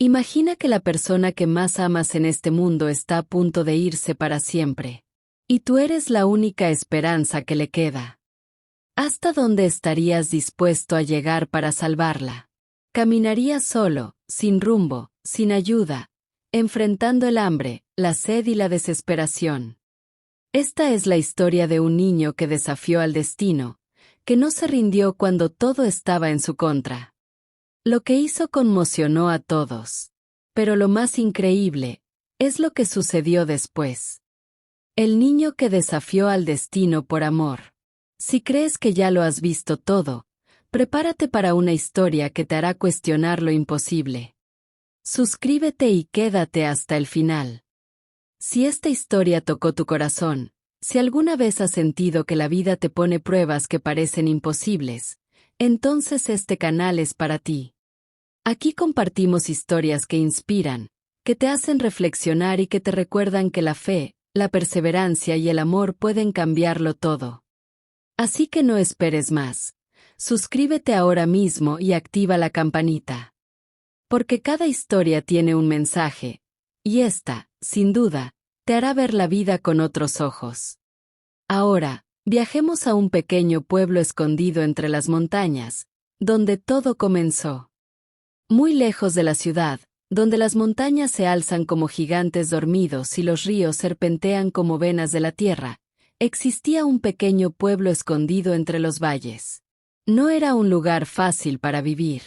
Imagina que la persona que más amas en este mundo está a punto de irse para siempre. Y tú eres la única esperanza que le queda. ¿Hasta dónde estarías dispuesto a llegar para salvarla? Caminarías solo, sin rumbo, sin ayuda, enfrentando el hambre, la sed y la desesperación. Esta es la historia de un niño que desafió al destino, que no se rindió cuando todo estaba en su contra. Lo que hizo conmocionó a todos. Pero lo más increíble es lo que sucedió después. El niño que desafió al destino por amor. Si crees que ya lo has visto todo, prepárate para una historia que te hará cuestionar lo imposible. Suscríbete y quédate hasta el final. Si esta historia tocó tu corazón, si alguna vez has sentido que la vida te pone pruebas que parecen imposibles, entonces este canal es para ti. Aquí compartimos historias que inspiran, que te hacen reflexionar y que te recuerdan que la fe, la perseverancia y el amor pueden cambiarlo todo. Así que no esperes más. Suscríbete ahora mismo y activa la campanita. Porque cada historia tiene un mensaje, y esta, sin duda, te hará ver la vida con otros ojos. Ahora, viajemos a un pequeño pueblo escondido entre las montañas, donde todo comenzó. Muy lejos de la ciudad, donde las montañas se alzan como gigantes dormidos y los ríos serpentean como venas de la tierra, existía un pequeño pueblo escondido entre los valles. No era un lugar fácil para vivir.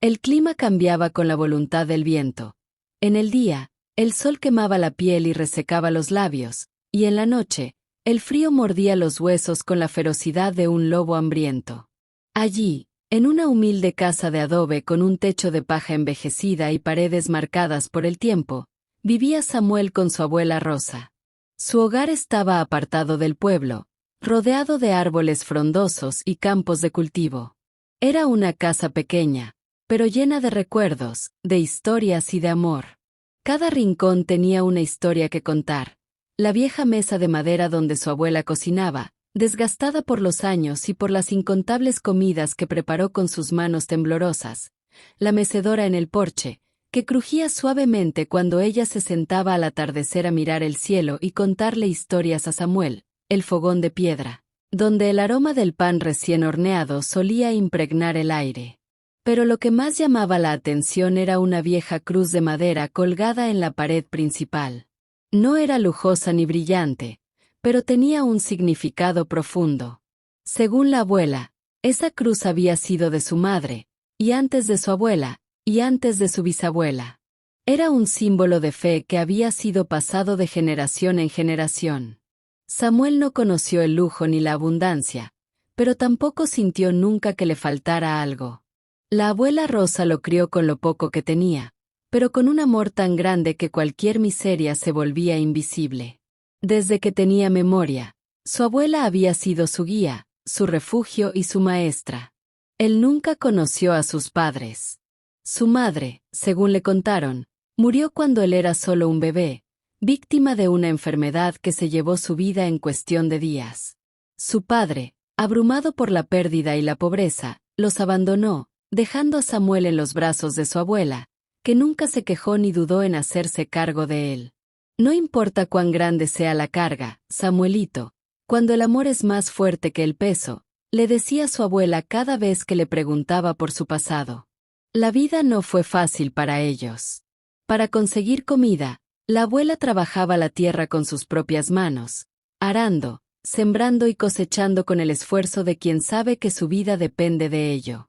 El clima cambiaba con la voluntad del viento. En el día, el sol quemaba la piel y resecaba los labios, y en la noche, el frío mordía los huesos con la ferocidad de un lobo hambriento. Allí, en una humilde casa de adobe con un techo de paja envejecida y paredes marcadas por el tiempo, vivía Samuel con su abuela Rosa. Su hogar estaba apartado del pueblo, rodeado de árboles frondosos y campos de cultivo. Era una casa pequeña, pero llena de recuerdos, de historias y de amor. Cada rincón tenía una historia que contar. La vieja mesa de madera donde su abuela cocinaba, desgastada por los años y por las incontables comidas que preparó con sus manos temblorosas. La mecedora en el porche, que crujía suavemente cuando ella se sentaba al atardecer a mirar el cielo y contarle historias a Samuel. El fogón de piedra, donde el aroma del pan recién horneado solía impregnar el aire. Pero lo que más llamaba la atención era una vieja cruz de madera colgada en la pared principal. No era lujosa ni brillante, pero tenía un significado profundo. Según la abuela, esa cruz había sido de su madre, y antes de su abuela, y antes de su bisabuela. Era un símbolo de fe que había sido pasado de generación en generación. Samuel no conoció el lujo ni la abundancia, pero tampoco sintió nunca que le faltara algo. La abuela Rosa lo crió con lo poco que tenía, pero con un amor tan grande que cualquier miseria se volvía invisible. Desde que tenía memoria, su abuela había sido su guía, su refugio y su maestra. Él nunca conoció a sus padres. Su madre, según le contaron, murió cuando él era solo un bebé, víctima de una enfermedad que se llevó su vida en cuestión de días. Su padre, abrumado por la pérdida y la pobreza, los abandonó, dejando a Samuel en los brazos de su abuela, que nunca se quejó ni dudó en hacerse cargo de él. No importa cuán grande sea la carga, Samuelito, cuando el amor es más fuerte que el peso, le decía su abuela cada vez que le preguntaba por su pasado. La vida no fue fácil para ellos. Para conseguir comida, la abuela trabajaba la tierra con sus propias manos, arando, sembrando y cosechando con el esfuerzo de quien sabe que su vida depende de ello.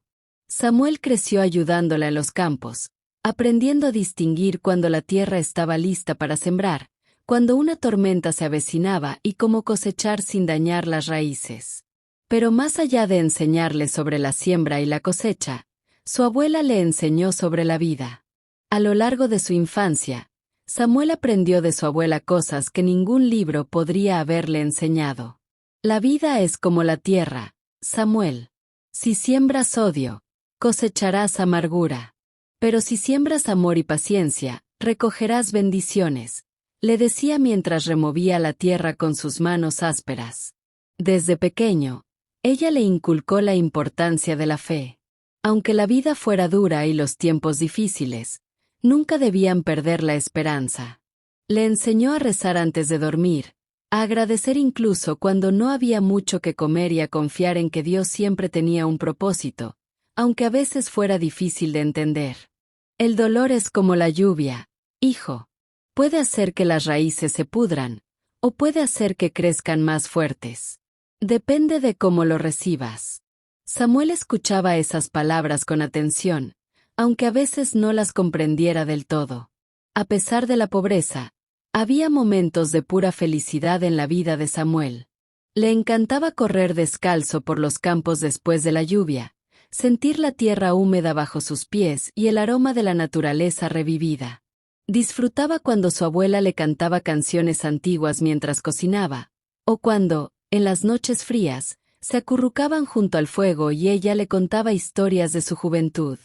Samuel creció ayudándola en los campos, aprendiendo a distinguir cuando la tierra estaba lista para sembrar, cuando una tormenta se avecinaba y cómo cosechar sin dañar las raíces. Pero más allá de enseñarle sobre la siembra y la cosecha, su abuela le enseñó sobre la vida. A lo largo de su infancia, Samuel aprendió de su abuela cosas que ningún libro podría haberle enseñado. La vida es como la tierra, Samuel. Si siembras odio, cosecharás amargura. Pero si siembras amor y paciencia, recogerás bendiciones, le decía mientras removía la tierra con sus manos ásperas. Desde pequeño, ella le inculcó la importancia de la fe. Aunque la vida fuera dura y los tiempos difíciles, Nunca debían perder la esperanza. Le enseñó a rezar antes de dormir, a agradecer incluso cuando no había mucho que comer y a confiar en que Dios siempre tenía un propósito, aunque a veces fuera difícil de entender. El dolor es como la lluvia, hijo. Puede hacer que las raíces se pudran, o puede hacer que crezcan más fuertes. Depende de cómo lo recibas. Samuel escuchaba esas palabras con atención, aunque a veces no las comprendiera del todo. A pesar de la pobreza, había momentos de pura felicidad en la vida de Samuel. Le encantaba correr descalzo por los campos después de la lluvia, sentir la tierra húmeda bajo sus pies y el aroma de la naturaleza revivida. Disfrutaba cuando su abuela le cantaba canciones antiguas mientras cocinaba, o cuando, en las noches frías, se acurrucaban junto al fuego y ella le contaba historias de su juventud.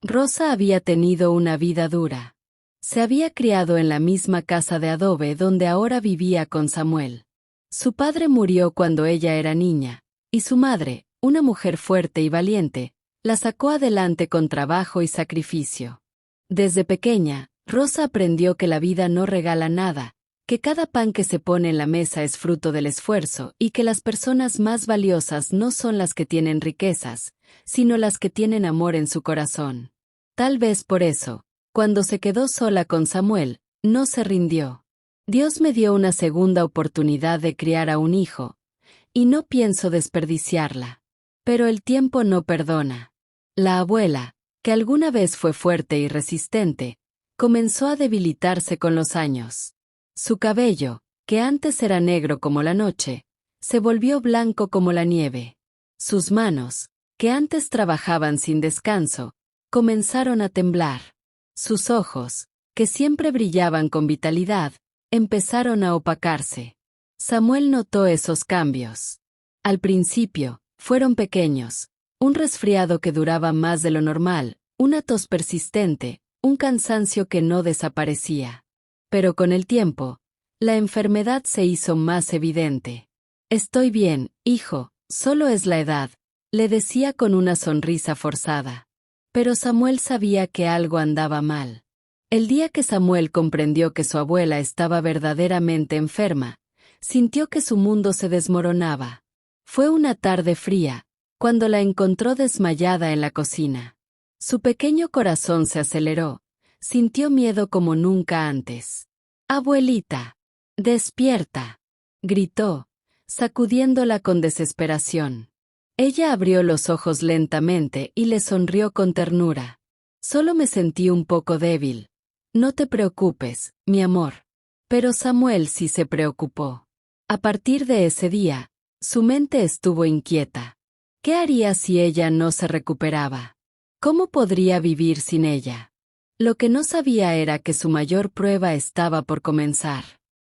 Rosa había tenido una vida dura. Se había criado en la misma casa de adobe donde ahora vivía con Samuel. Su padre murió cuando ella era niña, y su madre, una mujer fuerte y valiente, la sacó adelante con trabajo y sacrificio. Desde pequeña, Rosa aprendió que la vida no regala nada, que cada pan que se pone en la mesa es fruto del esfuerzo y que las personas más valiosas no son las que tienen riquezas, sino las que tienen amor en su corazón. Tal vez por eso, cuando se quedó sola con Samuel, no se rindió. Dios me dio una segunda oportunidad de criar a un hijo, y no pienso desperdiciarla. Pero el tiempo no perdona. La abuela, que alguna vez fue fuerte y resistente, comenzó a debilitarse con los años. Su cabello, que antes era negro como la noche, se volvió blanco como la nieve. Sus manos, que antes trabajaban sin descanso, comenzaron a temblar. Sus ojos, que siempre brillaban con vitalidad, empezaron a opacarse. Samuel notó esos cambios. Al principio, fueron pequeños, un resfriado que duraba más de lo normal, una tos persistente, un cansancio que no desaparecía. Pero con el tiempo, la enfermedad se hizo más evidente. «Estoy bien, hijo, solo es la edad», le decía con una sonrisa forzada. Pero Samuel sabía que algo andaba mal. El día que Samuel comprendió que su abuela estaba verdaderamente enferma, sintió que su mundo se desmoronaba. Fue una tarde fría, cuando la encontró desmayada en la cocina. Su pequeño corazón se aceleró, sintió miedo como nunca antes. «Abuelita, despierta», gritó, sacudiéndola con desesperación. Ella abrió los ojos lentamente y le sonrió con ternura. «Solo me sentí un poco débil. No te preocupes, mi amor». Pero Samuel sí se preocupó. A partir de ese día, su mente estuvo inquieta. ¿Qué haría si ella no se recuperaba? ¿Cómo podría vivir sin ella? Lo que no sabía era que su mayor prueba estaba por comenzar.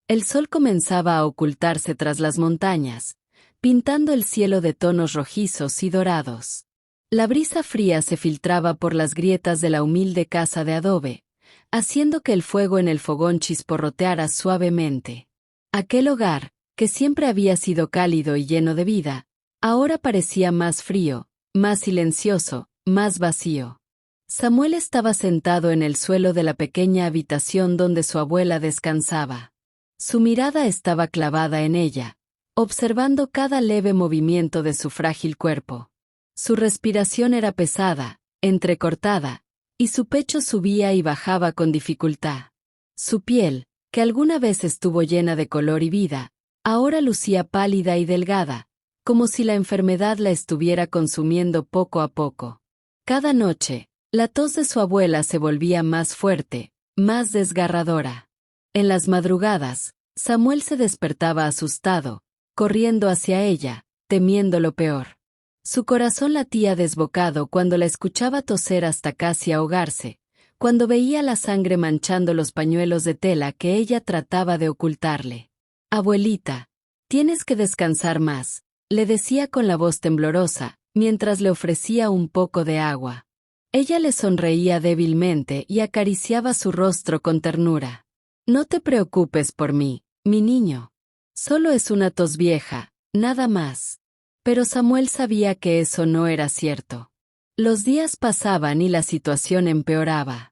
El sol comenzaba a ocultarse tras las montañas, pintando el cielo de tonos rojizos y dorados. La brisa fría se filtraba por las grietas de la humilde casa de adobe, haciendo que el fuego en el fogón chisporroteara suavemente. Aquel hogar, que siempre había sido cálido y lleno de vida, ahora parecía más frío, más silencioso, más vacío. Samuel estaba sentado en el suelo de la pequeña habitación donde su abuela descansaba. Su mirada estaba clavada en ella, observando cada leve movimiento de su frágil cuerpo. Su respiración era pesada, entrecortada, y su pecho subía y bajaba con dificultad. Su piel, que alguna vez estuvo llena de color y vida, ahora lucía pálida y delgada, como si la enfermedad la estuviera consumiendo poco a poco. Cada noche, la tos de su abuela se volvía más fuerte, más desgarradora. En las madrugadas, Samuel se despertaba asustado, corriendo hacia ella, temiendo lo peor. Su corazón latía desbocado cuando la escuchaba toser hasta casi ahogarse, cuando veía la sangre manchando los pañuelos de tela que ella trataba de ocultarle. «Abuelita, tienes que descansar más», le decía con la voz temblorosa, mientras le ofrecía un poco de agua. Ella le sonreía débilmente y acariciaba su rostro con ternura. «No te preocupes por mí, mi niño. Solo es una tos vieja, nada más». Pero Samuel sabía que eso no era cierto. Los días pasaban y la situación empeoraba.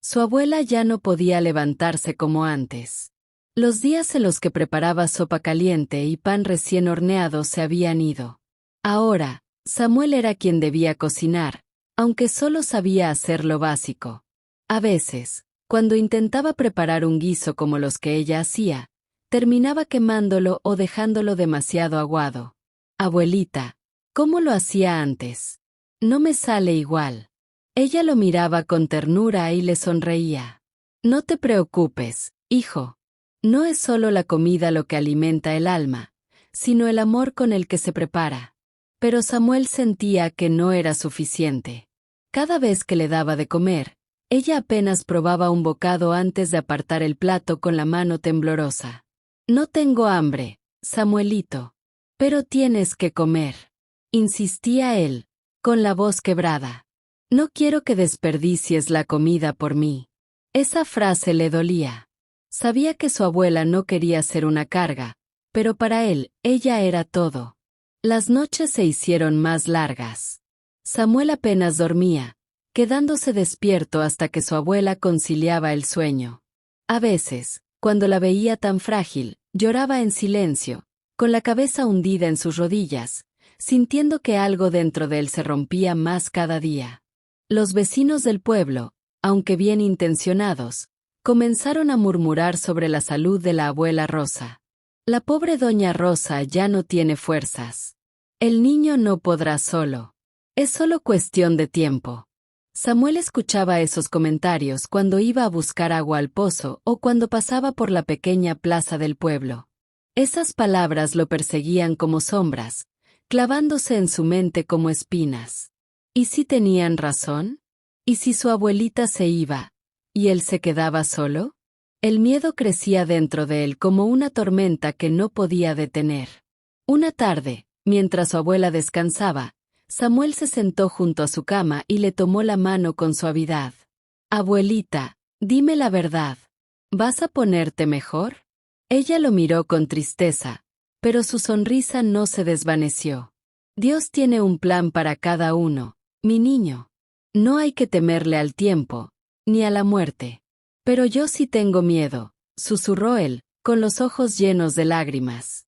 Su abuela ya no podía levantarse como antes. Los días en los que preparaba sopa caliente y pan recién horneado se habían ido. Ahora, Samuel era quien debía cocinar, aunque solo sabía hacer lo básico. A veces, cuando intentaba preparar un guiso como los que ella hacía, terminaba quemándolo o dejándolo demasiado aguado. Abuelita, ¿cómo lo hacía antes? No me sale igual. Ella lo miraba con ternura y le sonreía. No te preocupes, hijo. No es solo la comida lo que alimenta el alma, sino el amor con el que se prepara. Pero Samuel sentía que no era suficiente. Cada vez que le daba de comer, ella apenas probaba un bocado antes de apartar el plato con la mano temblorosa. No tengo hambre, Samuelito. Pero tienes que comer. Insistía él, con la voz quebrada. No quiero que desperdicies la comida por mí. Esa frase le dolía. Sabía que su abuela no quería ser una carga, pero para él, ella era todo. Las noches se hicieron más largas. Samuel apenas dormía, quedándose despierto hasta que su abuela conciliaba el sueño. A veces, cuando la veía tan frágil, lloraba en silencio, con la cabeza hundida en sus rodillas, sintiendo que algo dentro de él se rompía más cada día. Los vecinos del pueblo, aunque bien intencionados, comenzaron a murmurar sobre la salud de la abuela Rosa. La pobre doña Rosa ya no tiene fuerzas. El niño no podrá solo. Es solo cuestión de tiempo. Samuel escuchaba esos comentarios cuando iba a buscar agua al pozo o cuando pasaba por la pequeña plaza del pueblo. Esas palabras lo perseguían como sombras, clavándose en su mente como espinas. ¿Y si tenían razón? ¿Y si su abuelita se iba, y él se quedaba solo? El miedo crecía dentro de él como una tormenta que no podía detener. Una tarde, mientras su abuela descansaba, Samuel se sentó junto a su cama y le tomó la mano con suavidad. Abuelita, dime la verdad. ¿Vas a ponerte mejor? Ella lo miró con tristeza, pero su sonrisa no se desvaneció. Dios tiene un plan para cada uno, mi niño. No hay que temerle al tiempo, ni a la muerte. Pero yo sí tengo miedo, susurró él, con los ojos llenos de lágrimas.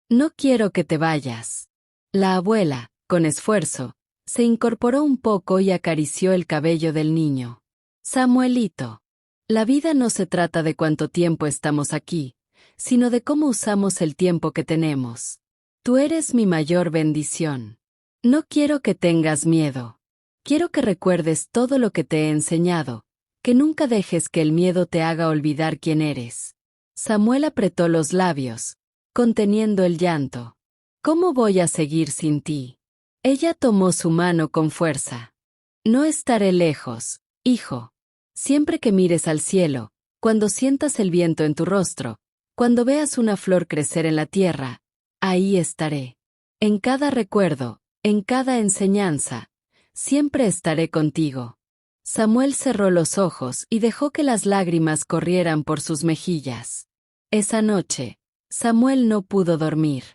No quiero que te vayas. La abuela, con esfuerzo, se incorporó un poco y acarició el cabello del niño. Samuelito, la vida no se trata de cuánto tiempo estamos aquí, sino de cómo usamos el tiempo que tenemos. Tú eres mi mayor bendición. No quiero que tengas miedo. Quiero que recuerdes todo lo que te he enseñado, que nunca dejes que el miedo te haga olvidar quién eres. Samuel apretó los labios, conteniendo el llanto. ¿Cómo voy a seguir sin ti? Ella tomó su mano con fuerza. No estaré lejos, hijo. Siempre que mires al cielo, cuando sientas el viento en tu rostro, cuando veas una flor crecer en la tierra, ahí estaré. En cada recuerdo, en cada enseñanza, siempre estaré contigo. Samuel cerró los ojos y dejó que las lágrimas corrieran por sus mejillas. Esa noche, Samuel no pudo dormir.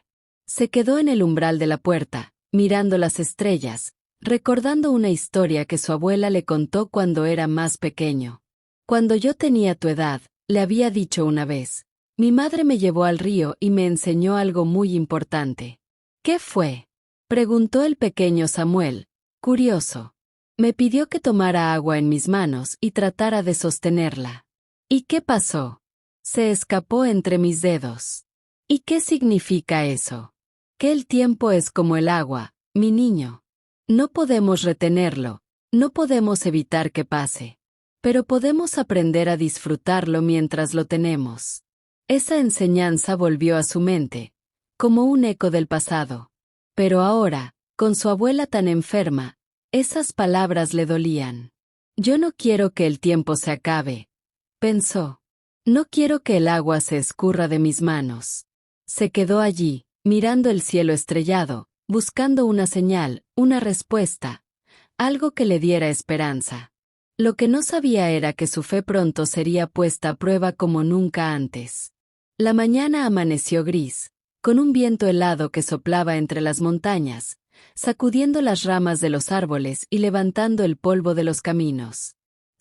Se quedó en el umbral de la puerta, mirando las estrellas, recordando una historia que su abuela le contó cuando era más pequeño. Cuando yo tenía tu edad, le había dicho una vez, mi madre me llevó al río y me enseñó algo muy importante. ¿Qué fue? Preguntó el pequeño Samuel, curioso. Me pidió que tomara agua en mis manos y tratara de sostenerla. ¿Y qué pasó? Se escapó entre mis dedos. ¿Y qué significa eso? Que el tiempo es como el agua, mi niño. No podemos retenerlo, no podemos evitar que pase. Pero podemos aprender a disfrutarlo mientras lo tenemos. Esa enseñanza volvió a su mente, como un eco del pasado. Pero ahora, con su abuela tan enferma, esas palabras le dolían. Yo no quiero que el tiempo se acabe, pensó. No quiero que el agua se escurra de mis manos. Se quedó allí, mirando el cielo estrellado, buscando una señal, una respuesta, algo que le diera esperanza. Lo que no sabía era que su fe pronto sería puesta a prueba como nunca antes. La mañana amaneció gris, con un viento helado que soplaba entre las montañas, sacudiendo las ramas de los árboles y levantando el polvo de los caminos.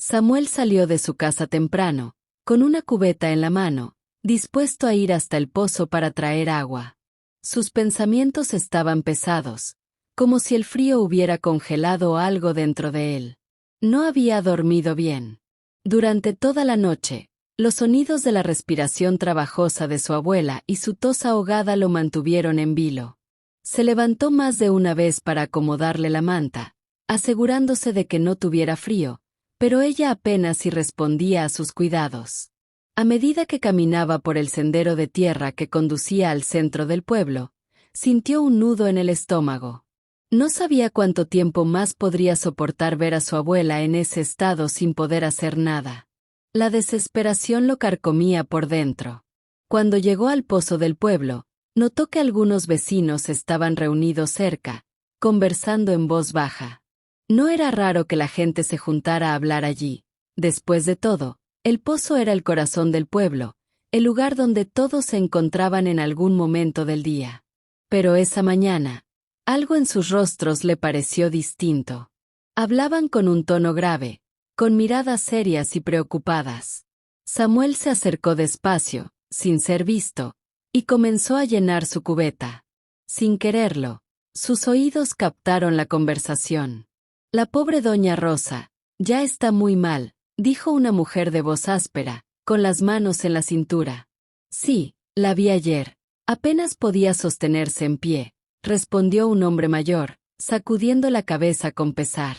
Samuel salió de su casa temprano, con una cubeta en la mano, dispuesto a ir hasta el pozo para traer agua. Sus pensamientos estaban pesados, como si el frío hubiera congelado algo dentro de él. No había dormido bien. Durante toda la noche, los sonidos de la respiración trabajosa de su abuela y su tos ahogada lo mantuvieron en vilo. Se levantó más de una vez para acomodarle la manta, asegurándose de que no tuviera frío, pero ella apenas si respondía a sus cuidados. A medida que caminaba por el sendero de tierra que conducía al centro del pueblo, sintió un nudo en el estómago. No sabía cuánto tiempo más podría soportar ver a su abuela en ese estado sin poder hacer nada. La desesperación lo carcomía por dentro. Cuando llegó al pozo del pueblo, notó que algunos vecinos estaban reunidos cerca, conversando en voz baja. No era raro que la gente se juntara a hablar allí. Después de todo, el pozo era el corazón del pueblo, el lugar donde todos se encontraban en algún momento del día. Pero esa mañana, algo en sus rostros le pareció distinto. Hablaban con un tono grave, con miradas serias y preocupadas. Samuel se acercó despacio, sin ser visto, y comenzó a llenar su cubeta. Sin quererlo, sus oídos captaron la conversación. La pobre doña Rosa, ya está muy mal, dijo una mujer de voz áspera, con las manos en la cintura. Sí, la vi ayer. Apenas podía sostenerse en pie, respondió un hombre mayor, sacudiendo la cabeza con pesar.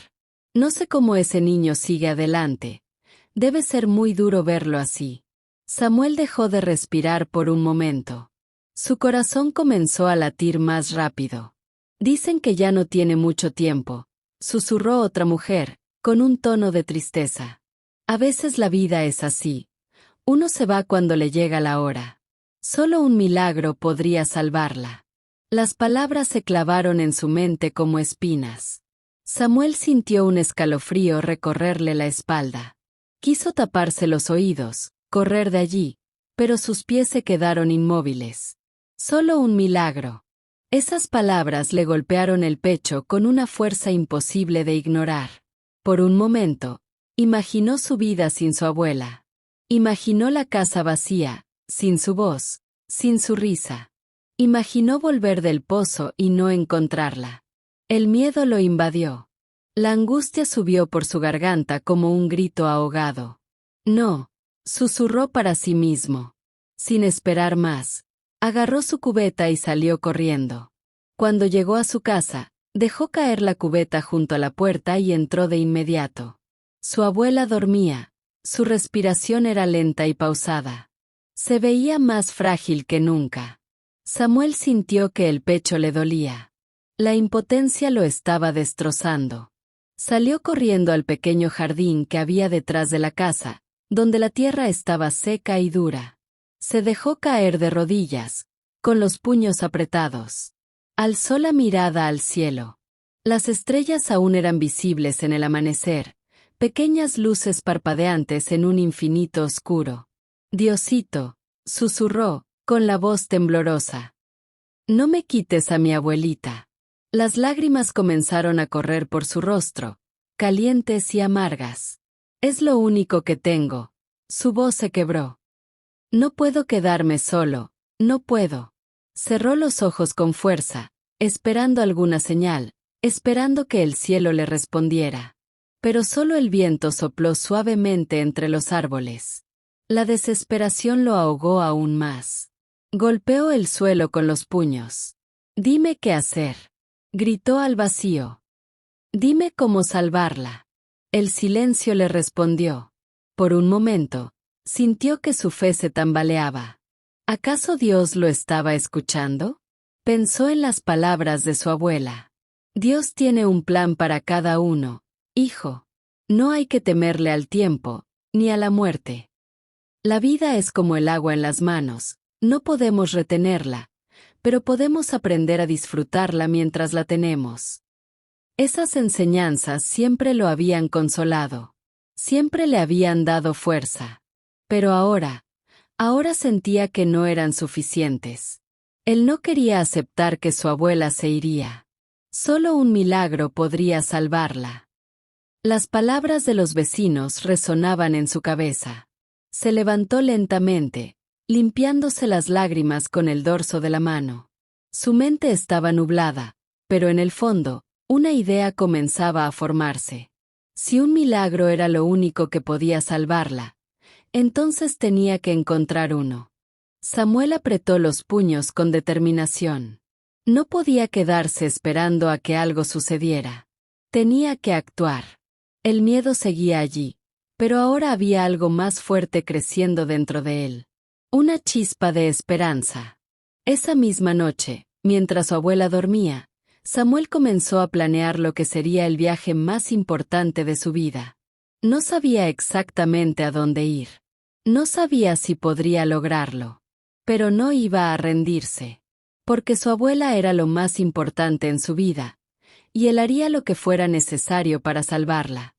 No sé cómo ese niño sigue adelante. Debe ser muy duro verlo así. Samuel dejó de respirar por un momento. Su corazón comenzó a latir más rápido. Dicen que ya no tiene mucho tiempo, susurró otra mujer, con un tono de tristeza. A veces la vida es así. Uno se va cuando le llega la hora. Solo un milagro podría salvarla. Las palabras se clavaron en su mente como espinas. Samuel sintió un escalofrío recorrerle la espalda. Quiso taparse los oídos, correr de allí, pero sus pies se quedaron inmóviles. Solo un milagro. Esas palabras le golpearon el pecho con una fuerza imposible de ignorar. Por un momento, imaginó su vida sin su abuela. Imaginó la casa vacía, sin su voz, sin su risa. Imaginó volver del pozo y no encontrarla. El miedo lo invadió. La angustia subió por su garganta como un grito ahogado. No, susurró para sí mismo. Sin esperar más, agarró su cubeta y salió corriendo. Cuando llegó a su casa, dejó caer la cubeta junto a la puerta y entró de inmediato. Su abuela dormía. Su respiración era lenta y pausada. Se veía más frágil que nunca. Samuel sintió que el pecho le dolía. La impotencia lo estaba destrozando. Salió corriendo al pequeño jardín que había detrás de la casa, donde la tierra estaba seca y dura. Se dejó caer de rodillas, con los puños apretados. Alzó la mirada al cielo. Las estrellas aún eran visibles en el amanecer, pequeñas luces parpadeantes en un infinito oscuro. Diosito, susurró, con la voz temblorosa. No me quites a mi abuelita. Las lágrimas comenzaron a correr por su rostro, calientes y amargas. Es lo único que tengo. Su voz se quebró. No puedo quedarme solo, no puedo. Cerró los ojos con fuerza, esperando alguna señal, esperando que el cielo le respondiera. Pero solo el viento sopló suavemente entre los árboles. La desesperación lo ahogó aún más. Golpeó el suelo con los puños. Dime qué hacer. Gritó al vacío. Dime cómo salvarla. El silencio le respondió. Por un momento, sintió que su fe se tambaleaba. ¿Acaso Dios lo estaba escuchando? Pensó en las palabras de su abuela. Dios tiene un plan para cada uno, hijo. No hay que temerle al tiempo, ni a la muerte. La vida es como el agua en las manos, no podemos retenerla, pero podemos aprender a disfrutarla mientras la tenemos. Esas enseñanzas siempre lo habían consolado. Siempre le habían dado fuerza. Pero ahora sentía que no eran suficientes. Él no quería aceptar que su abuela se iría. Solo un milagro podría salvarla. Las palabras de los vecinos resonaban en su cabeza. Se levantó lentamente, limpiándose las lágrimas con el dorso de la mano. Su mente estaba nublada, pero en el fondo, una idea comenzaba a formarse. Si un milagro era lo único que podía salvarla, entonces tenía que encontrar uno. Samuel apretó los puños con determinación. No podía quedarse esperando a que algo sucediera. Tenía que actuar. El miedo seguía allí, pero ahora había algo más fuerte creciendo dentro de él. Una chispa de esperanza. Esa misma noche, mientras su abuela dormía, Samuel comenzó a planear lo que sería el viaje más importante de su vida. No sabía exactamente a dónde ir. No sabía si podría lograrlo. Pero no iba a rendirse. Porque su abuela era lo más importante en su vida, y él haría lo que fuera necesario para salvarla.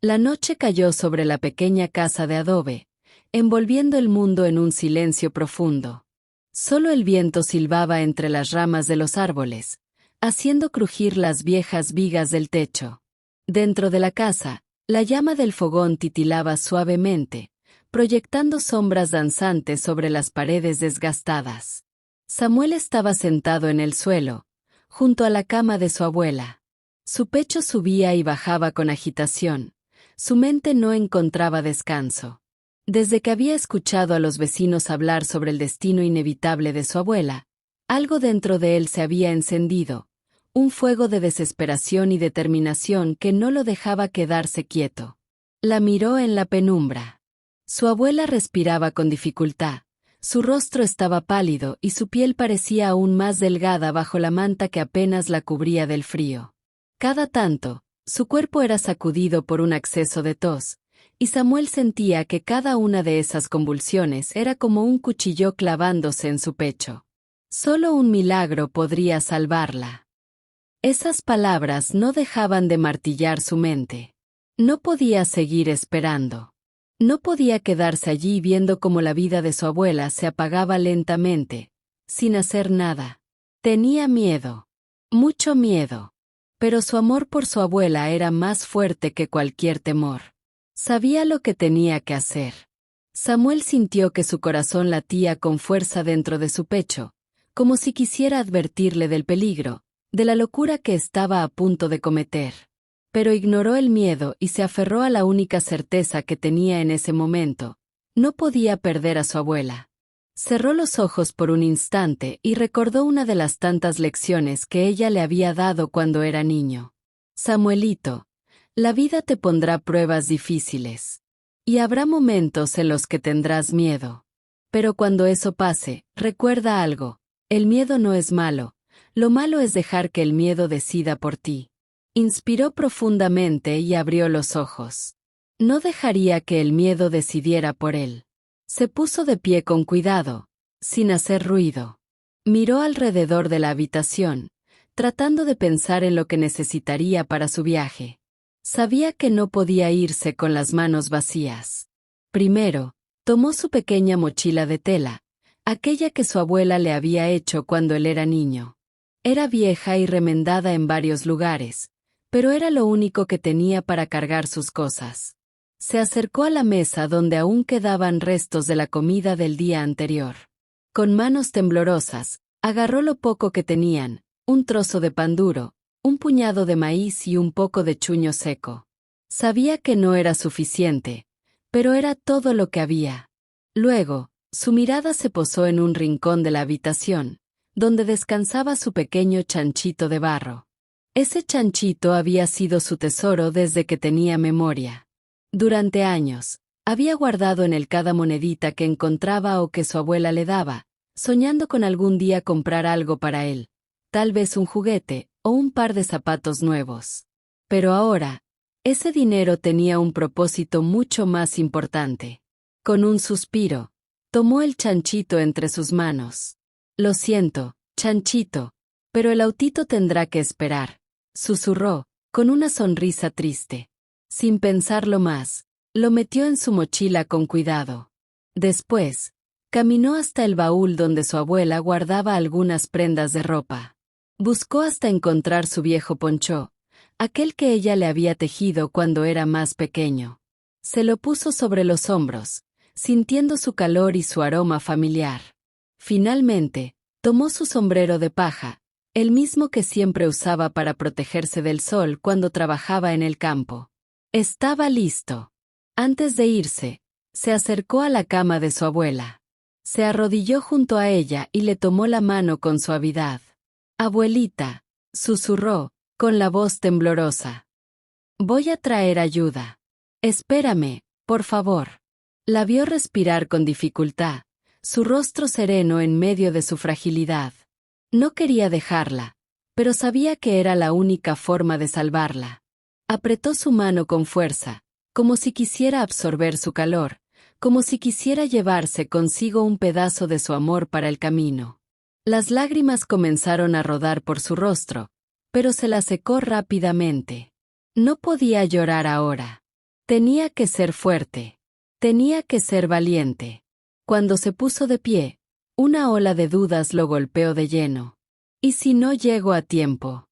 La noche cayó sobre la pequeña casa de adobe, envolviendo el mundo en un silencio profundo. Solo el viento silbaba entre las ramas de los árboles, haciendo crujir las viejas vigas del techo. Dentro de la casa, la llama del fogón titilaba suavemente, proyectando sombras danzantes sobre las paredes desgastadas. Samuel estaba sentado en el suelo, junto a la cama de su abuela. Su pecho subía y bajaba con agitación. Su mente no encontraba descanso. Desde que había escuchado a los vecinos hablar sobre el destino inevitable de su abuela, algo dentro de él se había encendido, un fuego de desesperación y determinación que no lo dejaba quedarse quieto. La miró en la penumbra. Su abuela respiraba con dificultad. Su rostro estaba pálido y su piel parecía aún más delgada bajo la manta que apenas la cubría del frío. Cada tanto, su cuerpo era sacudido por un acceso de tos, y Samuel sentía que cada una de esas convulsiones era como un cuchillo clavándose en su pecho. Solo un milagro podría salvarla. Esas palabras no dejaban de martillar su mente. No podía seguir esperando. No podía quedarse allí viendo cómo la vida de su abuela se apagaba lentamente, sin hacer nada. Tenía miedo. Mucho miedo. Pero su amor por su abuela era más fuerte que cualquier temor. Sabía lo que tenía que hacer. Samuel sintió que su corazón latía con fuerza dentro de su pecho, como si quisiera advertirle del peligro, de la locura que estaba a punto de cometer. Pero ignoró el miedo y se aferró a la única certeza que tenía en ese momento. No podía perder a su abuela. Cerró los ojos por un instante y recordó una de las tantas lecciones que ella le había dado cuando era niño. Samuelito, la vida te pondrá pruebas difíciles. Y habrá momentos en los que tendrás miedo. Pero cuando eso pase, recuerda algo, el miedo no es malo, lo malo es dejar que el miedo decida por ti. Inspiró profundamente y abrió los ojos. No dejaría que el miedo decidiera por él. Se puso de pie con cuidado, sin hacer ruido. Miró alrededor de la habitación, tratando de pensar en lo que necesitaría para su viaje. Sabía que no podía irse con las manos vacías. Primero, tomó su pequeña mochila de tela, aquella que su abuela le había hecho cuando él era niño. Era vieja y remendada en varios lugares, pero era lo único que tenía para cargar sus cosas. Se acercó a la mesa donde aún quedaban restos de la comida del día anterior. Con manos temblorosas, agarró lo poco que tenían, un trozo de pan duro, un puñado de maíz y un poco de chuño seco. Sabía que no era suficiente, pero era todo lo que había. Luego, su mirada se posó en un rincón de la habitación, donde descansaba su pequeño chanchito de barro. Ese chanchito había sido su tesoro desde que tenía memoria. Durante años, había guardado en él cada monedita que encontraba o que su abuela le daba, soñando con algún día comprar algo para él, tal vez un juguete o un par de zapatos nuevos. Pero ahora, ese dinero tenía un propósito mucho más importante. Con un suspiro, tomó el chanchito entre sus manos. Lo siento, chanchito, pero el autito tendrá que esperar, susurró, con una sonrisa triste. Sin pensarlo más, lo metió en su mochila con cuidado. Después, caminó hasta el baúl donde su abuela guardaba algunas prendas de ropa. Buscó hasta encontrar su viejo poncho, aquel que ella le había tejido cuando era más pequeño. Se lo puso sobre los hombros, sintiendo su calor y su aroma familiar. Finalmente, tomó su sombrero de paja, el mismo que siempre usaba para protegerse del sol cuando trabajaba en el campo. Estaba listo. Antes de irse, se acercó a la cama de su abuela. Se arrodilló junto a ella y le tomó la mano con suavidad. «Abuelita», susurró, con la voz temblorosa. «Voy a traer ayuda. Espérame, por favor». La vio respirar con dificultad, su rostro sereno en medio de su fragilidad. No quería dejarla, pero sabía que era la única forma de salvarla. Apretó su mano con fuerza, como si quisiera absorber su calor, como si quisiera llevarse consigo un pedazo de su amor para el camino. Las lágrimas comenzaron a rodar por su rostro, pero se las secó rápidamente. No podía llorar ahora. Tenía que ser fuerte. Tenía que ser valiente. Cuando se puso de pie, una ola de dudas lo golpeó de lleno. ¿Y si no llego a tiempo?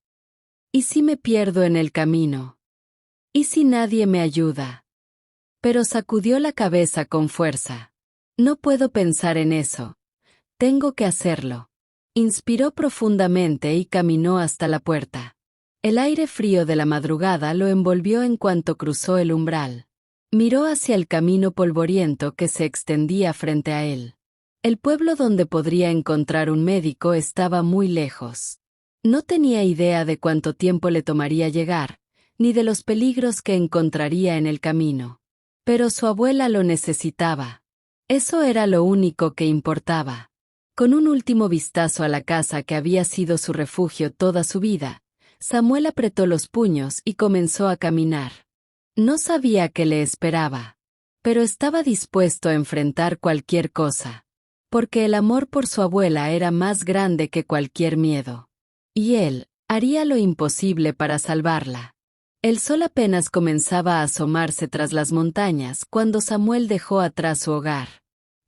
¿Y si me pierdo en el camino? ¿Y si nadie me ayuda? Pero sacudió la cabeza con fuerza. No puedo pensar en eso. Tengo que hacerlo. Inspiró profundamente y caminó hasta la puerta. El aire frío de la madrugada lo envolvió en cuanto cruzó el umbral. Miró hacia el camino polvoriento que se extendía frente a él. El pueblo donde podría encontrar un médico estaba muy lejos. No tenía idea de cuánto tiempo le tomaría llegar, ni de los peligros que encontraría en el camino. Pero su abuela lo necesitaba. Eso era lo único que importaba. Con un último vistazo a la casa que había sido su refugio toda su vida, Samuel apretó los puños y comenzó a caminar. No sabía qué le esperaba, pero estaba dispuesto a enfrentar cualquier cosa, porque el amor por su abuela era más grande que cualquier miedo. Y él haría lo imposible para salvarla. El sol apenas comenzaba a asomarse tras las montañas cuando Samuel dejó atrás su hogar.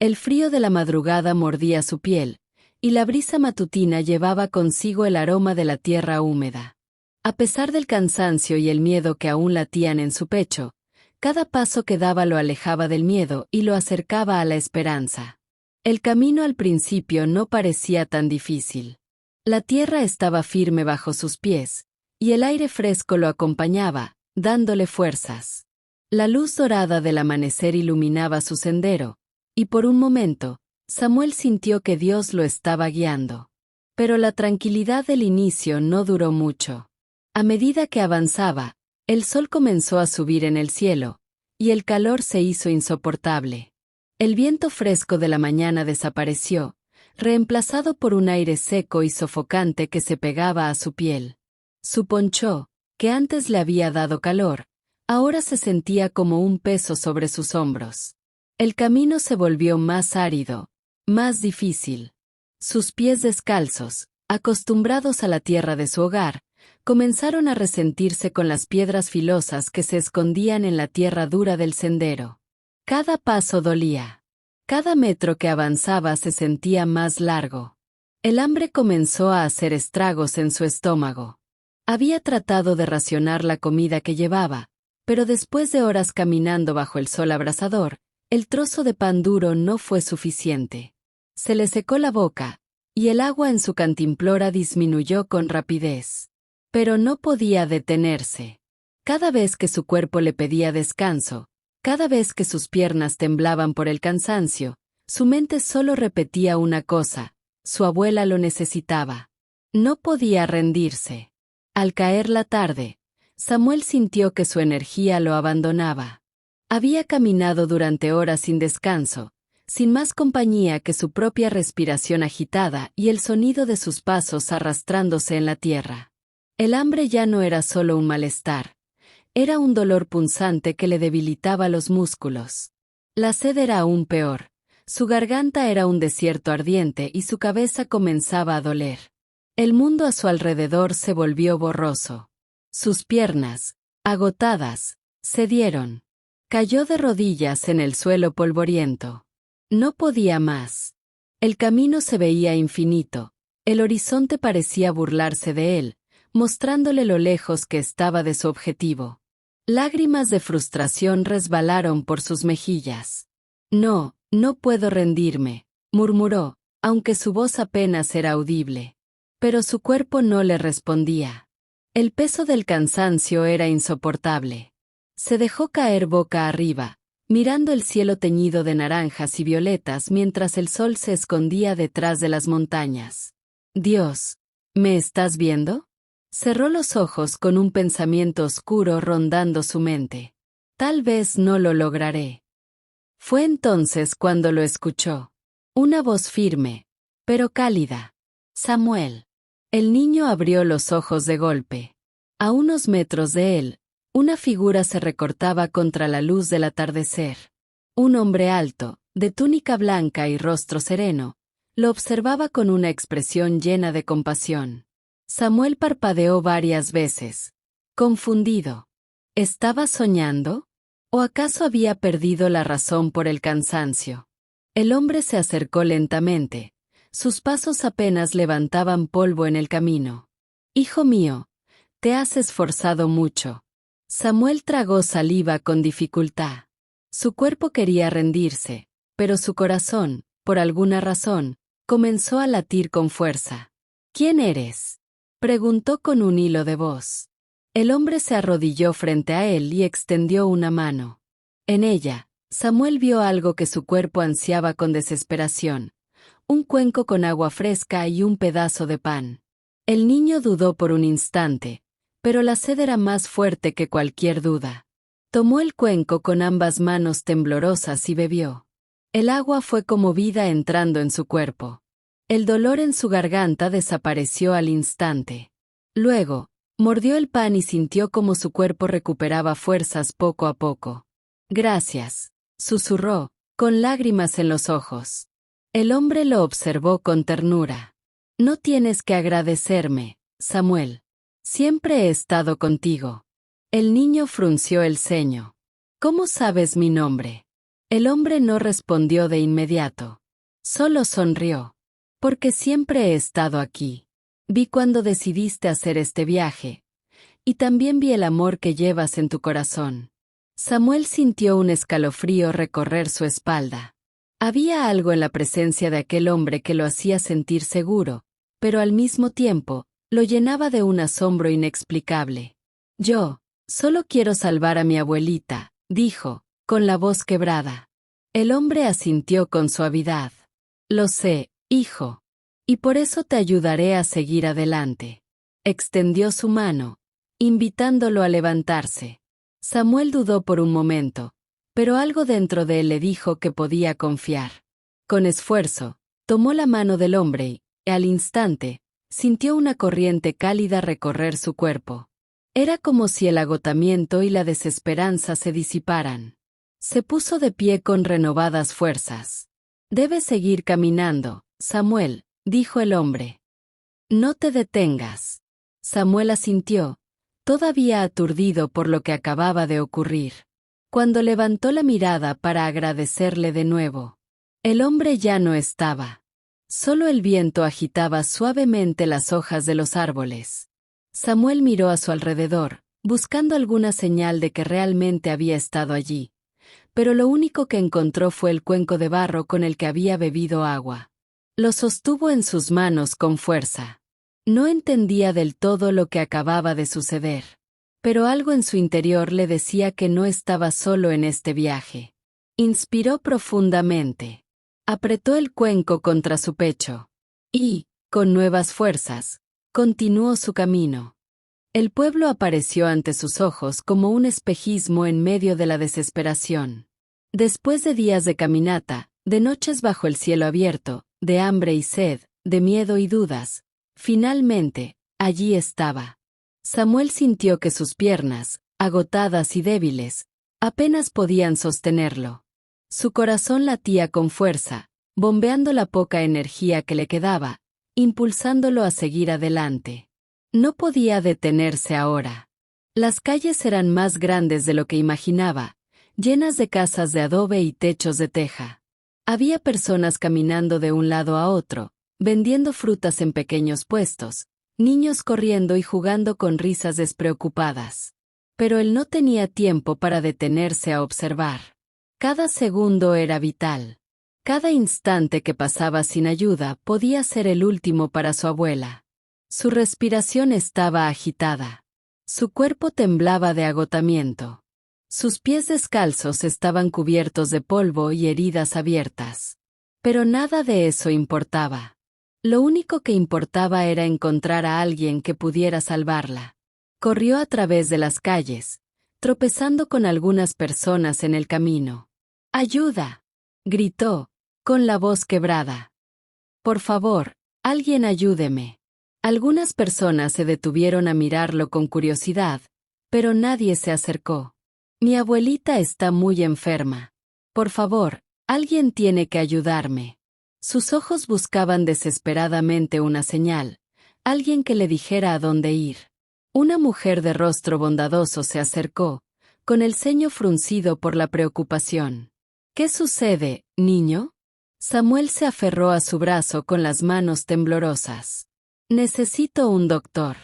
El frío de la madrugada mordía su piel, y la brisa matutina llevaba consigo el aroma de la tierra húmeda. A pesar del cansancio y el miedo que aún latían en su pecho, cada paso que daba lo alejaba del miedo y lo acercaba a la esperanza. El camino al principio no parecía tan difícil. La tierra estaba firme bajo sus pies, y el aire fresco lo acompañaba, dándole fuerzas. La luz dorada del amanecer iluminaba su sendero, y por un momento, Samuel sintió que Dios lo estaba guiando. Pero la tranquilidad del inicio no duró mucho. A medida que avanzaba, el sol comenzó a subir en el cielo, y el calor se hizo insoportable. El viento fresco de la mañana desapareció, reemplazado por un aire seco y sofocante que se pegaba a su piel. Su ponchó, que antes le había dado calor, ahora se sentía como un peso sobre sus hombros. El camino se volvió más árido, más difícil. Sus pies descalzos, acostumbrados a la tierra de su hogar, comenzaron a resentirse con las piedras filosas que se escondían en la tierra dura del sendero. Cada paso dolía. Cada metro que avanzaba se sentía más largo. El hambre comenzó a hacer estragos en su estómago. Había tratado de racionar la comida que llevaba, pero después de horas caminando bajo el sol abrasador, el trozo de pan duro no fue suficiente. Se le secó la boca, y el agua en su cantimplora disminuyó con rapidez. Pero no podía detenerse. Cada vez que su cuerpo le pedía descanso, cada vez que sus piernas temblaban por el cansancio, su mente solo repetía una cosa: su abuela lo necesitaba. No podía rendirse. Al caer la tarde, Samuel sintió que su energía lo abandonaba. Había caminado durante horas sin descanso, sin más compañía que su propia respiración agitada y el sonido de sus pasos arrastrándose en la tierra. El hambre ya no era solo un malestar, era un dolor punzante que le debilitaba los músculos. La sed era aún peor, su garganta era un desierto ardiente y su cabeza comenzaba a doler. El mundo a su alrededor se volvió borroso. Sus piernas, agotadas, cedieron. Cayó de rodillas en el suelo polvoriento. No podía más. El camino se veía infinito, el horizonte parecía burlarse de él, mostrándole lo lejos que estaba de su objetivo. Lágrimas de frustración resbalaron por sus mejillas. No, no puedo rendirme, murmuró, aunque su voz apenas era audible. Pero su cuerpo no le respondía. El peso del cansancio era insoportable. Se dejó caer boca arriba, mirando el cielo teñido de naranjas y violetas mientras el sol se escondía detrás de las montañas. Dios, ¿me estás viendo? Cerró los ojos con un pensamiento oscuro rondando su mente. Tal vez no lo lograré. Fue entonces cuando lo escuchó. Una voz firme, pero cálida. Samuel. El niño abrió los ojos de golpe. A unos metros de él, una figura se recortaba contra la luz del atardecer. Un hombre alto, de túnica blanca y rostro sereno, lo observaba con una expresión llena de compasión. Samuel parpadeó varias veces. Confundido. ¿Estaba soñando? ¿O acaso había perdido la razón por el cansancio? El hombre se acercó lentamente. Sus pasos apenas levantaban polvo en el camino. Hijo mío, te has esforzado mucho. Samuel tragó saliva con dificultad. Su cuerpo quería rendirse, pero su corazón, por alguna razón, comenzó a latir con fuerza. ¿Quién eres?, preguntó con un hilo de voz. El hombre se arrodilló frente a él y extendió una mano. En ella, Samuel vio algo que su cuerpo ansiaba con desesperación. Un cuenco con agua fresca y un pedazo de pan. El niño dudó por un instante, pero la sed era más fuerte que cualquier duda. Tomó el cuenco con ambas manos temblorosas y bebió. El agua fue como vida entrando en su cuerpo. El dolor en su garganta desapareció al instante. Luego, mordió el pan y sintió como su cuerpo recuperaba fuerzas poco a poco. Gracias, susurró, con lágrimas en los ojos. El hombre lo observó con ternura. No tienes que agradecerme, Samuel. Siempre he estado contigo. El niño frunció el ceño. ¿Cómo sabes mi nombre? El hombre no respondió de inmediato. Solo sonrió. Porque siempre he estado aquí. Vi cuando decidiste hacer este viaje. Y también vi el amor que llevas en tu corazón. Samuel sintió un escalofrío recorrer su espalda. Había algo en la presencia de aquel hombre que lo hacía sentir seguro, pero al mismo tiempo, lo llenaba de un asombro inexplicable. Yo, solo quiero salvar a mi abuelita, dijo, con la voz quebrada. El hombre asintió con suavidad. Lo sé, hijo. Y por eso te ayudaré a seguir adelante. Extendió su mano, invitándolo a levantarse. Samuel dudó por un momento, pero algo dentro de él le dijo que podía confiar. Con esfuerzo, tomó la mano del hombre y, al instante, sintió una corriente cálida recorrer su cuerpo. Era como si el agotamiento y la desesperanza se disiparan. Se puso de pie con renovadas fuerzas. Debes seguir caminando, Samuel, dijo el hombre. No te detengas. Samuel asintió, todavía aturdido por lo que acababa de ocurrir. Cuando levantó la mirada para agradecerle de nuevo, el hombre ya no estaba. Solo el viento agitaba suavemente las hojas de los árboles. Samuel miró a su alrededor, buscando alguna señal de que realmente había estado allí, pero lo único que encontró fue el cuenco de barro con el que había bebido agua. Lo sostuvo en sus manos con fuerza. No entendía del todo lo que acababa de suceder, pero algo en su interior le decía que no estaba solo en este viaje. Inspiró profundamente. Apretó el cuenco contra su pecho. Y, con nuevas fuerzas, continuó su camino. El pueblo apareció ante sus ojos como un espejismo en medio de la desesperación. Después de días de caminata, de noches bajo el cielo abierto, de hambre y sed, de miedo y dudas, finalmente, allí estaba. Samuel sintió que sus piernas, agotadas y débiles, apenas podían sostenerlo. Su corazón latía con fuerza, bombeando la poca energía que le quedaba, impulsándolo a seguir adelante. No podía detenerse ahora. Las calles eran más grandes de lo que imaginaba, llenas de casas de adobe y techos de teja. Había personas caminando de un lado a otro, vendiendo frutas en pequeños puestos, niños corriendo y jugando con risas despreocupadas. Pero él no tenía tiempo para detenerse a observar. Cada segundo era vital. Cada instante que pasaba sin ayuda podía ser el último para su abuela. Su respiración estaba agitada. Su cuerpo temblaba de agotamiento. Sus pies descalzos estaban cubiertos de polvo y heridas abiertas. Pero nada de eso importaba. Lo único que importaba era encontrar a alguien que pudiera salvarla. Corrió a través de las calles, tropezando con algunas personas en el camino. ¡Ayuda!, gritó, con la voz quebrada. Por favor, alguien ayúdeme. Algunas personas se detuvieron a mirarlo con curiosidad, pero nadie se acercó. Mi abuelita está muy enferma. Por favor, alguien tiene que ayudarme. Sus ojos buscaban desesperadamente una señal, alguien que le dijera a dónde ir. Una mujer de rostro bondadoso se acercó, con el ceño fruncido por la preocupación. ¿Qué sucede, niño? Samuel se aferró a su brazo con las manos temblorosas. Necesito un doctor.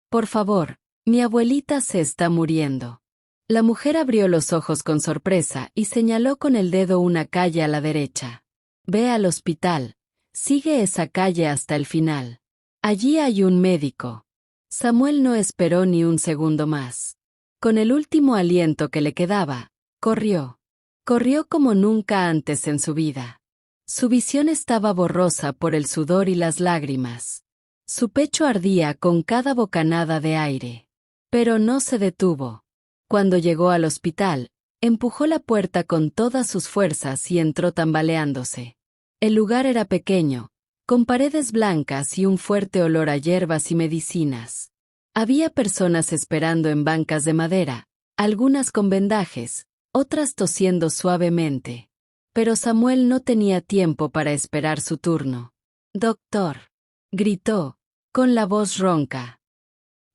Por favor, mi abuelita se está muriendo. La mujer abrió los ojos con sorpresa y señaló con el dedo una calle a la derecha. Ve al hospital. Sigue esa calle hasta el final. Allí hay un médico. Samuel no esperó ni un segundo más. Con el último aliento que le quedaba, corrió. Corrió como nunca antes en su vida. Su visión estaba borrosa por el sudor y las lágrimas. Su pecho ardía con cada bocanada de aire. Pero no se detuvo. Cuando llegó al hospital, empujó la puerta con todas sus fuerzas y entró tambaleándose. El lugar era pequeño, con paredes blancas y un fuerte olor a hierbas y medicinas. Había personas esperando en bancas de madera, algunas con vendajes, otras tosiendo suavemente. Pero Samuel no tenía tiempo para esperar su turno. «Doctor», gritó, con la voz ronca.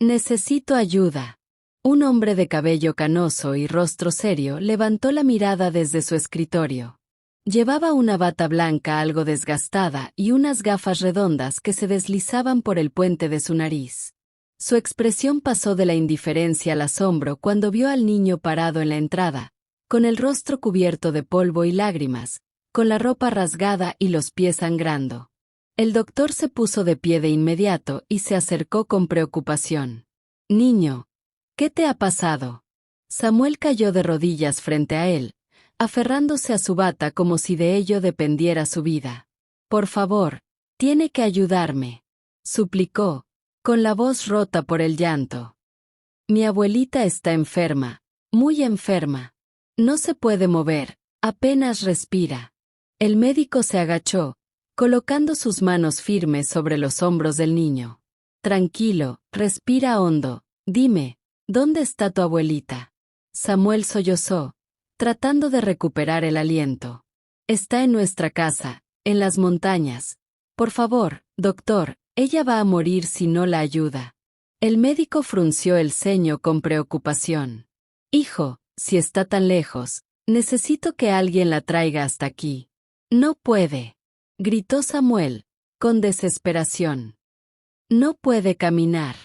«Necesito ayuda». Un hombre de cabello canoso y rostro serio levantó la mirada desde su escritorio. Llevaba una bata blanca algo desgastada y unas gafas redondas que se deslizaban por el puente de su nariz. Su expresión pasó de la indiferencia al asombro cuando vio al niño parado en la entrada, con el rostro cubierto de polvo y lágrimas, con la ropa rasgada y los pies sangrando. El doctor se puso de pie de inmediato y se acercó con preocupación. «Niño, ¿qué te ha pasado?». Samuel cayó de rodillas frente a él, aferrándose a su bata como si de ello dependiera su vida. «Por favor, tiene que ayudarme», suplicó, con la voz rota por el llanto. «Mi abuelita está enferma, muy enferma. No se puede mover, apenas respira». El médico se agachó, colocando sus manos firmes sobre los hombros del niño. «Tranquilo, respira hondo. Dime, ¿dónde está tu abuelita?». Samuel sollozó, tratando de recuperar el aliento. «Está en nuestra casa, en las montañas. Por favor, doctor, ella va a morir si no la ayuda». El médico frunció el ceño con preocupación. «Hijo, si está tan lejos, necesito que alguien la traiga hasta aquí». «No puede», gritó Samuel, con desesperación. «No puede caminar.